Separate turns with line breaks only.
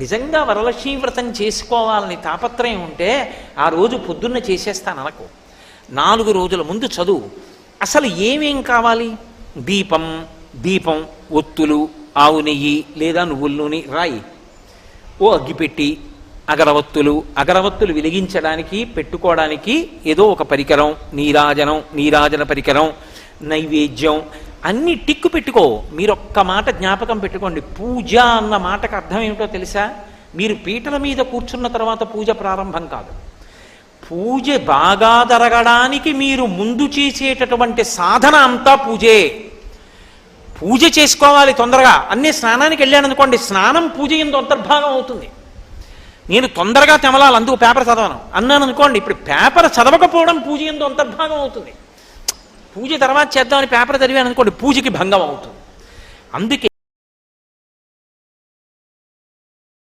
నిజంగా వరలక్ష్మీ వ్రతం చేసుకోవాలని తాపత్రయం ఉంటే ఆ రోజు పొద్దున్న చేసేస్తాను అనకు. 4 రోజుల ముందు చదువు. అసలు ఏమేం కావాలి? దీపం, ఒత్తులు, ఆవు నెయ్యి లేదా నువ్వుల నూనె రాయి, ఓ అగ్గిపెట్టి, అగరవత్తులు వెలిగించడానికి పెట్టుకోవడానికి ఏదో ఒక పరికరం, నీరాజన పరికరం, నైవేద్యం అన్ని టిక్కు పెట్టుకో. మీరు ఒక్క మాట జ్ఞాపకం పెట్టుకోండి, పూజ అన్న మాటకు అర్థం ఏమిటో తెలుసా? మీరు పీటల మీద కూర్చున్న తర్వాత పూజ ప్రారంభం కాదు. పూజ బాగా జరగడానికి మీరు ముందు చేసేటటువంటి సాధన అంతా పూజే. పూజ చేసుకోవాలి తొందరగా. అన్నీ స్నానానికి వెళ్ళాను అనుకోండి, స్నానం పూజ ఎందు అంతర్భాగం అవుతుంది. నేను తొందరగా తెమలాలి, అందుకు పేపర్ చదవను అన్నాను అనుకోండి, ఇప్పుడు పేపర్ చదవకపోవడం పూజ ఎందు అంతర్భాగం అవుతుంది. పూజ తర్వాత చేద్దామని పేపర్ చదివాను అనుకోండి, పూజకి భంగం అవుతుంది. అందుకే